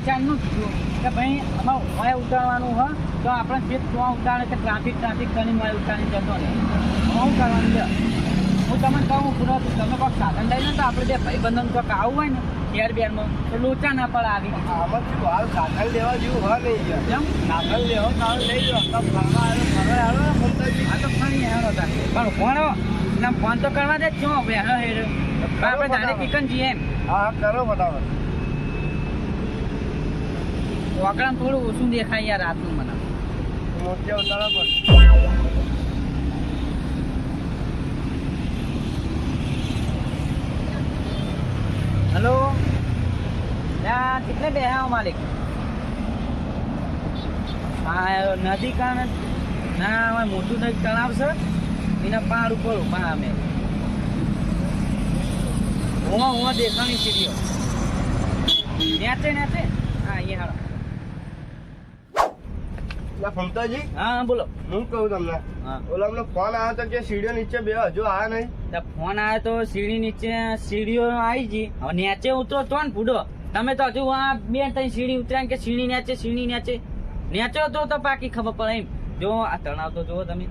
ચાલનું જ થયું કે ભાઈ અમારે હોય ઉતારવાનું હોય તો આપણે જે ત્યાં ઉતારે કે ટ્રાફિક કરીને મારે ઉતારીને જતો ને શું કરવાનું છે હું તમને કહું પૂરો તમે કોઈક સાધન લઈને તો આપણે જે ભાઈબંધન કોઈક આવું હોય ને બેરમાં તો લોચા ના પડે આવી આમાં શું હાલ સાધન લેવા જેવું હોય નહીં કેમ સાધન લેવા તારે લઈ જાઓ ફરવા આવ્યો ફમતાજી આ તો ફરી આવ્યો હતા પણ ફોન ના ફોન તો કરવા દે શું હવે આપણે દાડે ચિકન જઈએ એમ હા કરો ફટાફટ વગડામાં થોડું ઓછું દેખાય યાર રાતનું મને મોતિયા ઉતારા પર હેલો ત્યાં કેટલે બેહ્યા હો માલિક હા નદી કારણે ના અમારે મોટું નદી તળાવ છે એના પાર ઉપર ઉભા અમે હું દેખાણી સીડીઓ નેચે હા અહીંયા હાલો ફમતાજી હા બોલો હું કહું તમને હા ઓલા અમને ફોન આવ્યો તો કે સીડીઓ નીચે બે હજુ આવ્યા નહીં ફોન આવ્યો તો સીડી નીચે સીડીઓ આવી ગઈ હવે નેચે ઉતરો તો ને પૂડો તમે તો હજુ આ બે ત્રણ સીડી ઉતર્યા કે સીડી નેચે તો પાકી ખબર પડે એમ જો આ તળાવ તો જુઓ તમે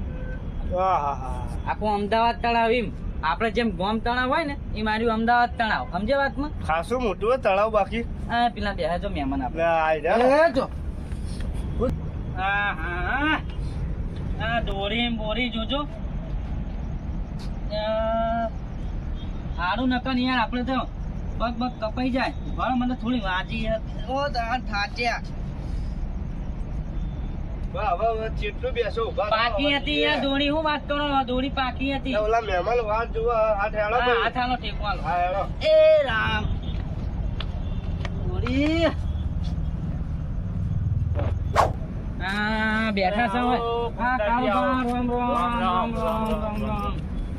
આખું અમદાવાદ તળાવ એમ આપડે જેમ ગોમ તળાવ હોય ને એ માર્યું અમદાવાદ તળાવ સમજે વાતમાં ખાસું મોટું હોય તળાવ બાકી હા પેલા બે જો મહેમાન લે, આઈ જા. જો હા બોરી જોજો હારું નકર યાર આપણે તો પગ કપાઈ જાય બરાબર મને થોડી વાજી ઓ થાચ્યા હવે ચેટલું બેસો ઉભા રહો. પાકી હતી યાર દોડી હું વાત કરો દોડી પાકી હતી લે, ઓલા મહેમાન વાત જોવા આ ઠેલો ભાઈ. હાથ હાલો ટેકો હાલો હા હેડો. એ રામ દોડી બેઠા છો હા કાળો રામ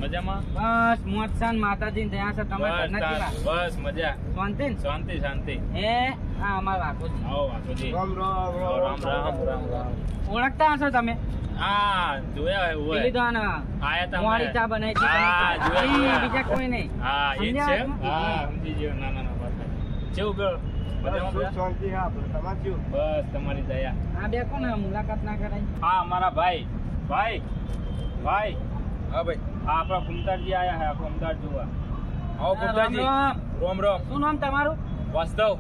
મજામાં બસ મોજ શાન માતાજી ને દયા છે તમે ઘરના કેવા બસ મજા શાંતિ ને? શાંતિ એ હા અમારા વાકોજી આવો વાસુજી રામ રામ રામ રામ ઓળખતા હશો તમે હા જોયા હોય પેલી તો આને આયા તા મોડી ચા બનાવી છે હા, જોયા. બીજા કોઈ નહીં હા એ જ છે સમજ્યા? હા સમજી ગયો ના વાત કેવું ગયો મજામાં સુખ બધા? શાંતિ હા આપણે તમારે કેવું? બસ તમારી દયા આ બે કોને મુલાકાત ના કરાય હા અમારા ભાઈ હા ભાઈ હા આપણા ફુમતાજી આયા હે આપણો અમદાવાદ જોવા આવો રામ ફુમતાજી રામ. રોમ રોમ શું નામ તમારું વાસ્તવ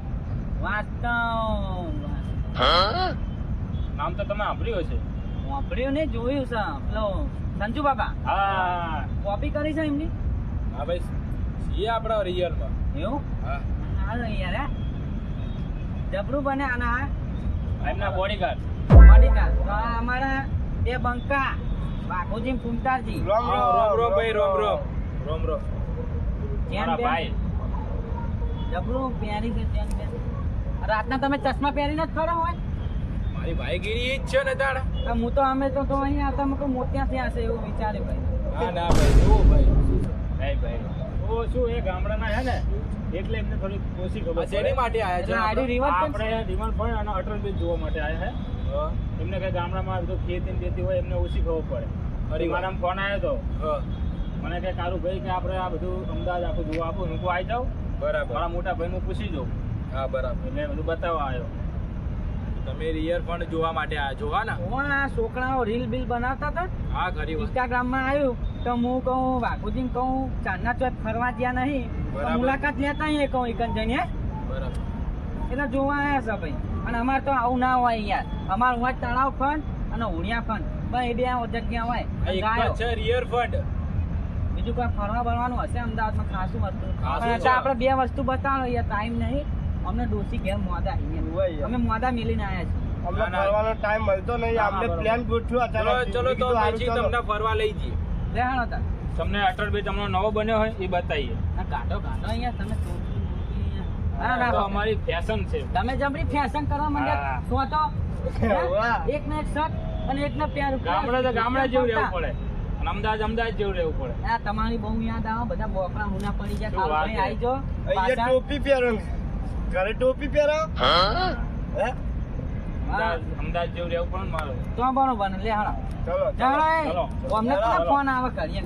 વાસ્તવ નામ તો તમે સાંભળ્યું હશે વાપર્યું ને જોયું છે પેલો સંજુ બાબા હા કોપી કરી છે એમની હા ભાઈ છીએ આપણા રિયલમાં એવું હા હાલો યાર હે જબરું બને આના એમના બોડીગાર્ડ મણિકા તો આ અમારા બે બંકા બાપુજી ફૂમતાજી રામ રોમ ભાઈ રોમ જેન મારા બેન ભાઈ જબરું પહેરી છે જેન બેન રાતના તમે ચશ્મા પહેરીને જ ખરો હોય મારી ભાઈગીરી ઈ જ છે ને તારા તો હું તો અમે તો અહીંયા હતા મેં મોતિયાથી હશે એવું વિચારે ભાઈ ના ભાઈ જો ભાઈ ઓ શું એ ગામડાના હે ને એટલે એમને થોડી ઓછી ખબર શેની માટે આયા એટલે આડી રિવર પણ આપણે રિવર પણ અને અટલ બ્રિજ જોવા માટે આયા હે એમને કઈ ગામડામાં બધું ખેતી ને બેતી હોય એમને ઓછી ખબર પડે અરે વાહ. મારા ફોન આવ્યો તો હા, મને કઈ કારું ભાઈ કે આપણે આ બધું અમદાવાદ આખું જોવા આપો હું આવી જાઉં બરાબર મારા મોટા ભાઈ હું પૂછી જાઉં હા બરાબર એટલે બધું બતાવવા આવ્યો તમે રિયરફંડ જોવા માટે આયા છો હા ને હું આ છોકરાઓ રીલ બિલ બનાવતા હતા હા ખરી વાત ઇન્સ્ટાગ્રામમાં આવ્યું તો હું કહું બાપુજીને કહું ચાંદના ચોક ફરવા ગયા નહીં તો બરાબર. મુલાકાત લેતા અહીં કહું એકન જઈને બરાબર એટલે જોવા આવ્યા છે ભાઈ અને અમારે તો આવું ના હોય યાર અમારે હોય તળાવ ફંડ અને ઉણિયા ફંડ બસ એ બે જગ્યા હોય આ એક ગાયો. જ છે રિયરફંડ બીજું કોઈ ફરવા બળવાનું હશે અમદાવાદમાં ખાસું વસ્તુ ખાસું પણ છે. અત્યારે આપણે બે વસ્તુ બતાવો યાર ટાઈમ નહીં અમને ડોસી ઘેર મોદા હોય અહીંયા યાર. અમે મોદા મિલીને આવ્યા છીએ અમને ના, ના. ફરવાનો ટાઈમ મળતો નહીં હા, આપણે બરોબર. પ્લાન ગોઠવ્યો ચલો અચાનક ચલો તો કીધું પછી હારું તમને ફરવા લઈ જઈએ લેહાણો હતા તમને અટલ બ્રિજ હમણાં નવો બન્યો હોય એ બતાવીએ આ કાઢો અહીંયા તમે ના તો ના અમારી ફેશન છે તમે જબરી ફેશન કરવા માંડ્યા હા. તો વાહ. એક ને એક શર્ટ અને એક ને પેર ગામડે તો ગામડે જેવું રહેવું પડે અને અમદાવાદ જેવું રહેવું પડે આ તમારી બહુ યાદ આવે બધા બોકડા હુના પડી ગયા શું કાલ વાત ભાઈ છે? આવી જો અહીંયા ટોપી પહેરો ને. ઘરે ટોપી પહેરો હે અમદાવાદ જેવું રહેવું પડે ને મારે તો બરોબર ને લે હાલો ચલો ચાલો ચલો. અમને ચલો. કોનો ફોન આવે કરીએ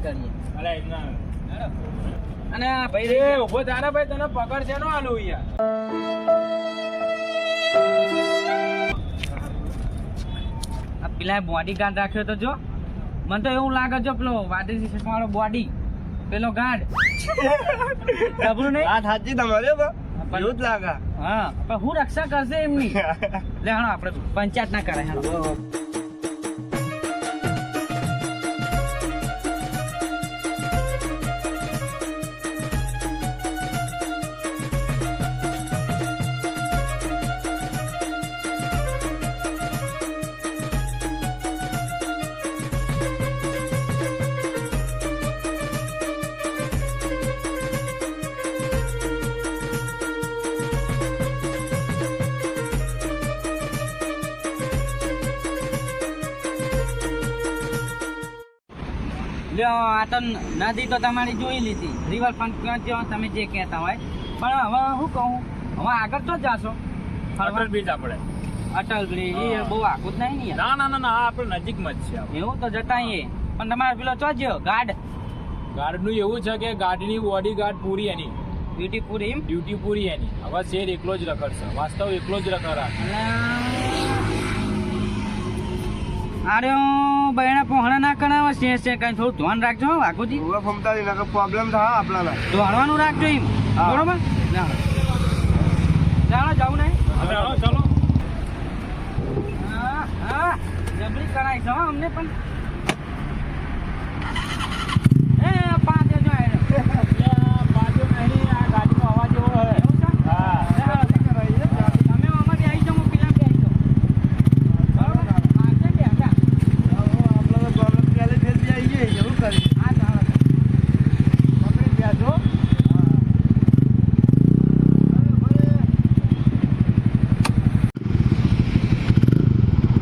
અરે એમના અને આ ભાઈ એ ઉભો તારા ભાઈ તને પકડ છે નો આલું યાર આ પેલા બોડી ગાર્ડ રાખ્યો તો જો મને તો એવું લાગે જો પેલો વાદળી ચશ્મા વાળો બોડી પેલો ગાર્ડ ખબર નહીં વાત સાચી તમારે એવું જ લાગે. હા પણ હું રક્ષા કરશે એમની લે હાલો આપણે પંચાયત ના કરાય હાલો લ્યો આ તો નદી તો તમારી જોઈ લીધી રિવરફ્રન્ટ તમે જે કહેતા હોય પણ હવે હું કહું હવે આગળ તો જાશો અટલ બ્રિજ આપણે અટલ બ્રિજ એ બહુ આખું જ નહીં ને યાર. ના ના ના ના આ આપણે નજીકમાં જ છે આપણે. એવું તો જતા આવીએ પણ તમારે પેલો ચોજ્યો ગાર્ડ ગાર્ડનું એવું છે કે ગાર્ડની બોડી ગાર્ડ પૂરી એની બ્યુટીફુલ એમ ડ્યુટી પૂરી એની. હવે શેર એકલો જ રખડશે, વાસ્તવ એકલો જ રખડા. અરે બહેણા પહોળા ના કરાવે છે કઈ થોડું ધ્યાન રાખજો હો વાઘુજી ઉભા ફમતા નહીં નકર પ્રોબ્લેમ થાય આપણાને. ધોળવાનું રાખજો એમ હા. બરોબર ચાલો જવું નહીં ચાલો ચાલો હા હા જબરી કરાય છે હો અમને પણ એ પાંચ જો બાજુ નહીં, આ ગાડીનો અવાજ એવો હોય. હા તમે આમાંથી આવી જાઓ હું પેલા બે આવી જાઉં બરોબર હા છે બે હા આપણાને પ્રોબ્લેમ પહેલે ફેર બી આવી જાય એવું કરી. ચાલો પકડી ગયા છો.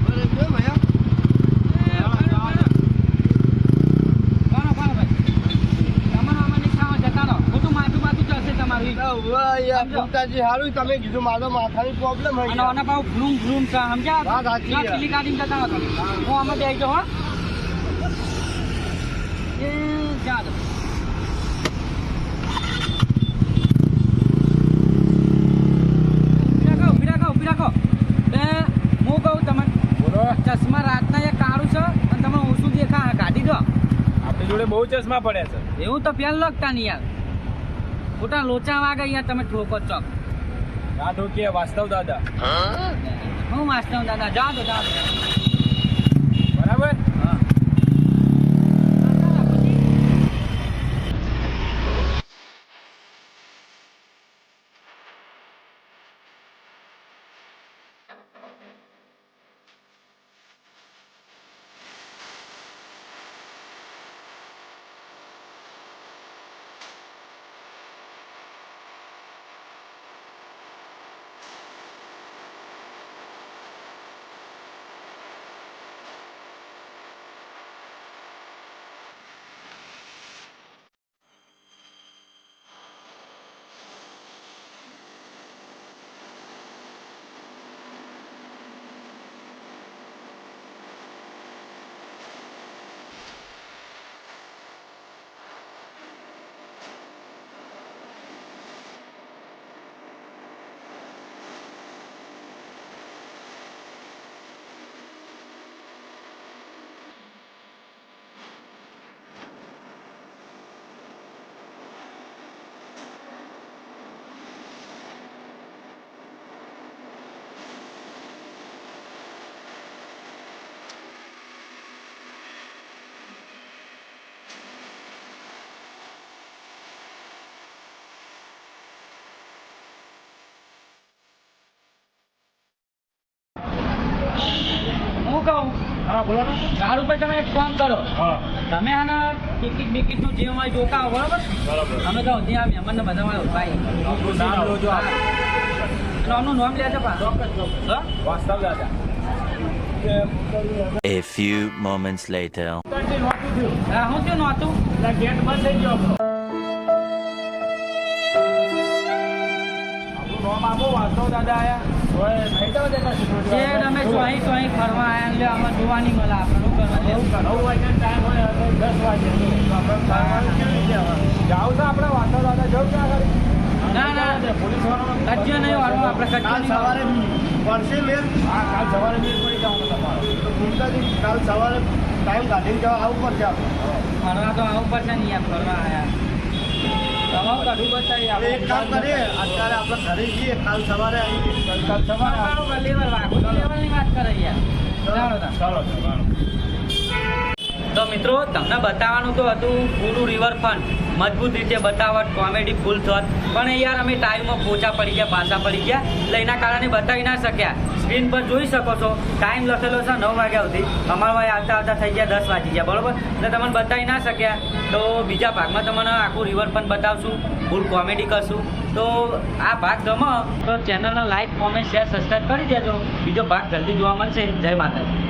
બરાબર છે ભૈયા. ઉભા યાર, ફમતાજી હારું તમે કીધું મારો માથાની પ્રોબ્લેમ હોય યાર. વાત સાચી છે. બોલો. ચશ્મા રાતના એક કાળું છે અને તમે ઓછું દેખા કાઢી દો આપણી જોડે બહુ ચશ્મા પડ્યા છે. એવું તો પેલા લગતા નહીં યાર ખોટા લોચા વાગે યાર તમે ઠોકો ચોક ના ઠોકીએ વાસ્તવ દાદા. હું માસ્ટર દાદા જા દો બરાબર. હા હું કહું હા બોલો ને. ગાડી ઉપર તમે એક કામ કરો હા તમે આના ટિકિટ બિકિટ નું જે હોય જોતા હો બરોબર બરાબર. અમે તો ત્યાં આવ્યા અમને બધા વાળો ભાઈ આપણું નામ લો જો આપ. નામનું નામ લેજો પા હા વાસ્તવ દાદા. A few moments later. કંઈ નહોતું થયું. હા હું થયું નહોતું એટલે ગેટ બંધ થઈ ગયો આપણો. આપણું નામ આપો વાસ્તવ દાદા આયા. ઓય નહીં તો દેતા જે અમે ચોહી ચોહી ફરવા આવ્યા એટલે અમે જોવા નહીં મળે આપણે શું કરવા જેવું 9 વાગ્યાનો ટાઈમ હોય તો 10 વાગે તો આપણે ફરવાનું કેવી રીતે હવે? જાવું છે આપણે વાસ્તવ દાદા જવું છે આગળ. ના ના પોલીસ વાળાનો કચ્યો નહીં વાળો આપણે કચ્યો કાલ નહીં સવારે પડશે મેલ હા કાલ સવારે મેળ પડી જવાનો તમારો તો ભૂમતાજી કાલ સવારે ટાઈમ કાઢીને જવા આવવું પડશે આપણે ફરવા તો આવું પડશે ને યાર ફરવા આયા તમારું કાઢું બતાવી હવે એક કામ કરીએ અત્યારે આપણે ઘરે જઈએ કાલ સવારે આવીએ કાલ સવારે લેવલ વાગો લેવલની વાત કરે યાર ચાલો તાર. ચાલો ચાલો તો મિત્રો તમને બતાવવાનું તો હતું પૂરું રિવરફ્રન્ટ મજબૂત રીતે બતાવટ કોમેડી ફૂલ થોટ પણ યાર અમે ટાઈમમાં પોચા પડી ગયા પાછા પડી ગયા એટલે એના કારણે બતાવી ના શક્યા સ્ક્રીન પર જોઈ શકો છો ટાઈમ લખેલો છે 9 વાગ્યા સુધી અમારા ભાઈ આવતા આવતા થઈ ગયા 10 વાગી ગયા બરોબર એટલે તમને બતાવી ના શક્યા તો બીજા ભાગમાં તમને આખું રિવરફ્રન્ટ બતાવશું ફૂલ કોમેડી કરશું તો આ ભાગ ગમે તો ચેનલને લાઈક કોમેન્ટ શેર સબસ્ક્રાઈબ કરી દેજો બીજો ભાગ જલ્દી જોવા મળશે જય માતાજી.